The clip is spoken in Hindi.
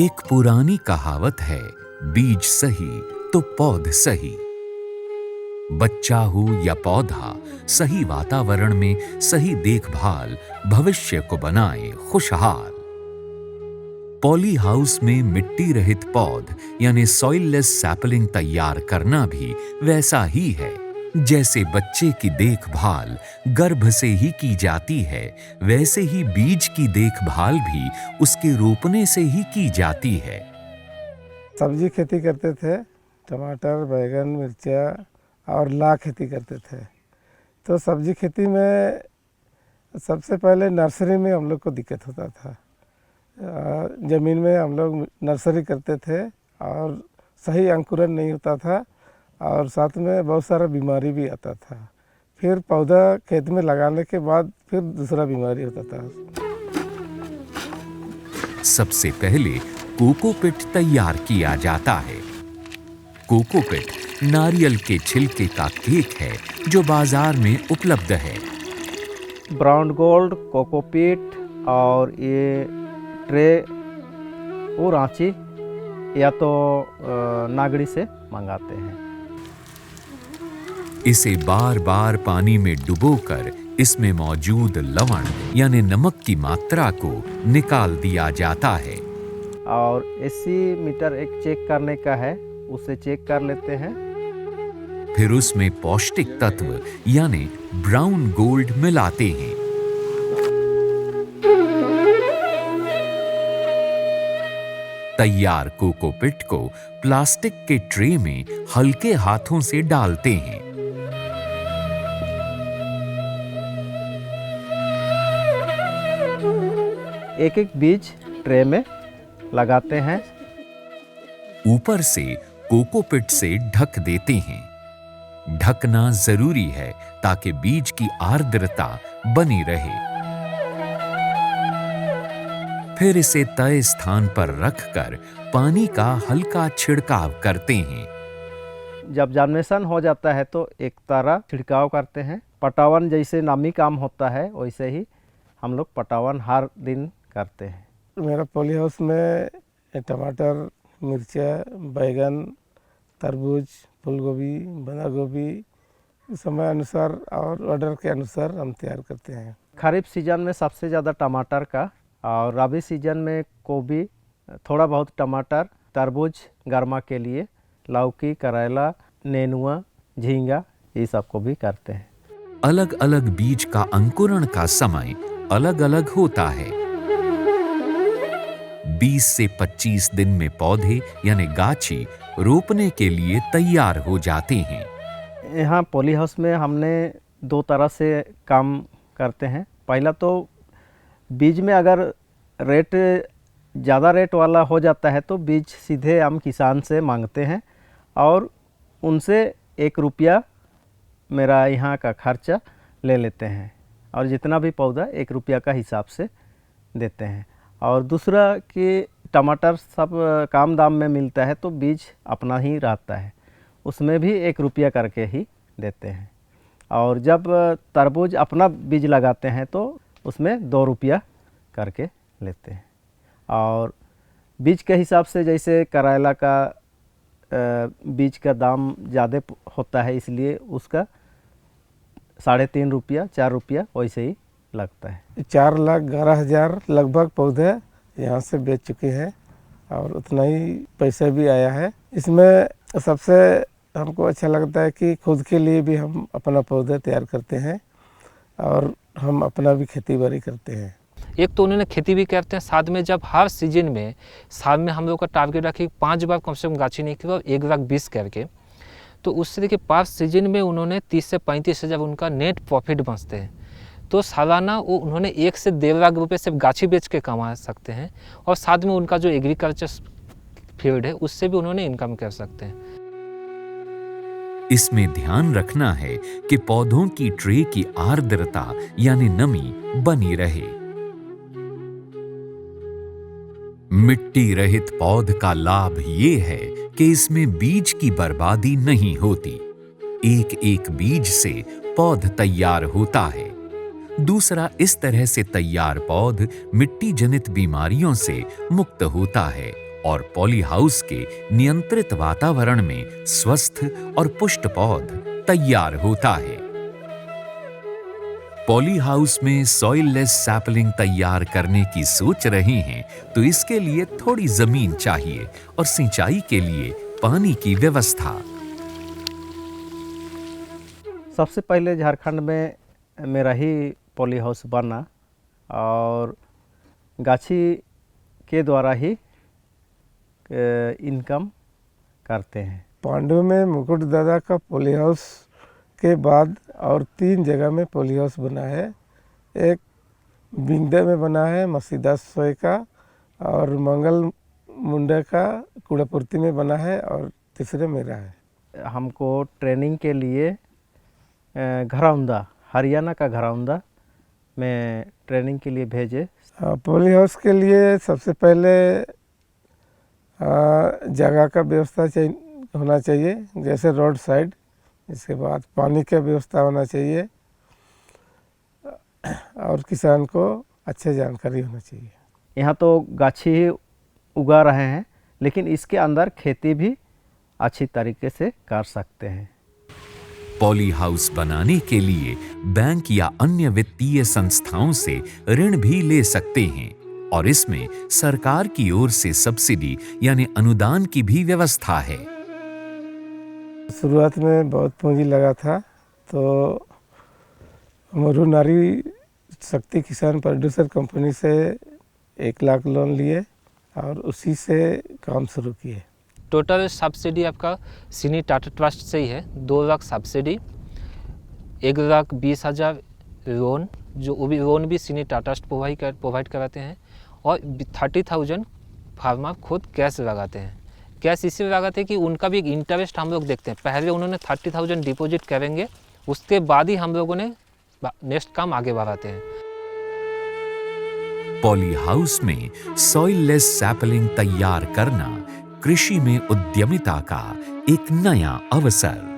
एक पुरानी कहावत है, बीज सही तो पौध सही। बच्चा हो या पौधा, सही वातावरण में सही देखभाल भविष्य को बनाए खुशहाल। पॉली हाउस में मिट्टी रहित पौध यानी सॉइललेस सैपलिंग तैयार करना भी वैसा ही है। जैसे बच्चे की देखभाल गर्भ से ही की जाती है, वैसे ही बीज की देखभाल भी उसके रोपने से ही की जाती है। सब्जी खेती करते थे, टमाटर, बैगन, मिर्चा और लाख खेती करते थे। तो सब्जी खेती में सबसे पहले नर्सरी में हम लोग को दिक्कत होता था। ज़मीन में हम लोग नर्सरी करते थे और सही अंकुरण नहीं होता था और साथ में बहुत सारा बीमारी भी आता था। फिर पौधा खेत में लगाने के बाद फिर दूसरा बीमारी होता था। सबसे पहले कोकोपीट तैयार किया जाता है। कोकोपीट नारियल के छिलके का केक है जो बाजार में उपलब्ध है। ब्राउन गोल्ड, कोकोपीट और ये ट्रे वो रांची या तो नागड़ी से मंगाते हैं। इसे बार बार पानी में डुबोकर इसमें मौजूद लवण यानी नमक की मात्रा को निकाल दिया जाता है। और 80 मीटर एक चेक करने का है, उसे चेक कर लेते हैं। फिर उसमें पौष्टिक तत्व यानी ब्राउन गोल्ड मिलाते हैं। तैयार कोकोपीट को प्लास्टिक के ट्रे में हल्के हाथों से डालते हैं। एक एक बीज ट्रे में लगाते हैं। ऊपर से कोकोपीट से ढक देते हैं। ढकना जरूरी है ताकि बीज की आर्द्रता बनी रहे। फिर इसे तय स्थान पर रखकर पानी का हल्का छिड़काव करते हैं। जब जर्मिनेशन हो जाता है तो एक तरह छिड़काव करते हैं। पटावन जैसे नामी काम होता है वैसे ही हम लोग पटावन हर दिन करते हैं। मेरा पॉली हाउस में टमाटर, मिर्चा, बैगन, तरबूज, फूलगोभी, बंधा गोभी समय अनुसार और ऑर्डर के अनुसार हम तैयार करते हैं। खरीफ सीजन में सबसे ज़्यादा टमाटर का और रबी सीजन में गोभी, थोड़ा बहुत टमाटर, तरबूज गर्मा के लिए, लौकी, करेला, नेनुआ, झींगा ये सब को भी करते हैं। अलग अलग बीज का अंकुरण का समय अलग अलग होता है। 20 से 25 दिन में पौधे यानी गाछी रोपने के लिए तैयार हो जाते हैं। यहाँ पॉली हाउस में हमने दो तरह से काम करते हैं। पहला तो बीज में अगर रेट ज़्यादा रेट वाला हो जाता है तो बीज सीधे हम किसान से मांगते हैं और उनसे 1 रुपया मेरा यहाँ का खर्चा ले लेते हैं और जितना भी पौधा 1 रुपया का हिसाब से देते हैं। और दूसरा कि टमाटर सब कम दाम में मिलता है तो बीज अपना ही रहता है, उसमें भी 1 रुपया करके ही देते हैं। और जब तरबूज अपना बीज लगाते हैं तो उसमें 2 रुपया करके लेते हैं। और बीज के हिसाब से जैसे करेला का बीज का दाम ज़्यादा होता है इसलिए उसका 3.5 रुपया 4 रुपया वैसे ही लगता है। 4,11,000 लगभग पौधे यहाँ से बेच चुके हैं और उतना ही पैसा भी आया है। इसमें सबसे हमको अच्छा लगता है कि खुद के लिए भी हम अपना पौधा तैयार करते हैं और हम अपना भी खेती बाड़ी करते हैं। एक तो उन्होंने खेती भी करते हैं, साथ में जब हर सीजन में साल में हम लोग का टारगेट रखे 5 बार कम से कम गाछी नहीं की, 1 लाख 20 करके। तो उससे देखिए 5 सीजन में उन्होंने 30 से 35 हज़ार उनका नेट प्रॉफिट बचते हैं। तो सालाना वो उन्होंने 1 से 1.5 लाख रुपये सिर्फ गाछी बेच के कमा सकते हैं और साथ में उनका जो एग्रीकल्चर फील्ड है उससे भी उन्होंने इनकम कर सकते हैं। इसमें ध्यान रखना है कि पौधों की ट्रे की आर्द्रता यानी नमी बनी रहे। मिट्टी रहित पौध का लाभ ये है कि इसमें बीज की बर्बादी नहीं होती। एक एक बीज से पौध तैयार होता है। दूसरा, इस तरह से तैयार पौध मिट्टी जनित बीमारियों से मुक्त होता है और पॉली हाउस के नियंत्रित वातावरण में स्वस्थ और पुष्ट पौध तैयार होता है। पॉली हाउस में सॉइललेस सैपलिंग तैयार करने की सोच रहे हैं तो इसके लिए थोड़ी जमीन चाहिए और सिंचाई के लिए पानी की व्यवस्था। सबसे पहले झारखंड में मेरा ही पॉली हाउस बना और गाछी के द्वारा ही इनकम करते हैं। पांडु में मुकुट दादा का पॉली हाउस के बाद और 3 जगह में पॉली हाउस बना है। एक बिंदे में बना है, मसीदा सोय का, और मंगल मुंडे का कूड़ापुर्ती में बना है, और तीसरे मेरा है। हमको ट्रेनिंग के लिए घरौंदा, हरियाणा का घरौंदा में ट्रेनिंग के लिए भेजे। पॉली हाउस के लिए सबसे पहले जगह का व्यवस्था होना चाहिए, जैसे रोड साइड। इसके बाद पानी का व्यवस्था होना चाहिए और किसान को अच्छी जानकारी होना चाहिए। यहाँ तो गाछी ही उगा रहे हैं, लेकिन इसके अंदर खेती भी अच्छी तरीके से कर सकते हैं। पॉली हाउस बनाने के लिए बैंक या अन्य वित्तीय संस्थाओं से ऋण भी ले सकते हैं और इसमें सरकार की ओर से सब्सिडी यानी अनुदान की भी व्यवस्था है। शुरुआत में बहुत पूंजी लगा था, तो मरु नारी शक्ति किसान प्रोड्यूसर कंपनी से 1 लाख लोन लिए और उसी से काम शुरू किए। टोटल सब्सिडी आपका सिनी टाटा ट्रस्ट से ही है। 2 लाख सब्सिडी, 1,20,000 लोन, जो वो भी लोन भी सिनी टाटा ट्रस्ट प्रोवाइड कराते हैं, और 30,000 फार्मर खुद कैश लगाते हैं। कैश इसलिए लगाते हैं कि उनका भी एक इंटरेस्ट हम लोग देखते हैं। पहले उन्होंने 30,000 डिपॉजिट करेंगे, उसके बाद ही हम लोगों ने नेक्स्ट काम आगे बढ़ाते हैं। पॉली हाउस में सॉइललेस सैपलिंग तैयार करना कृषि में उद्यमिता का एक नया अवसर।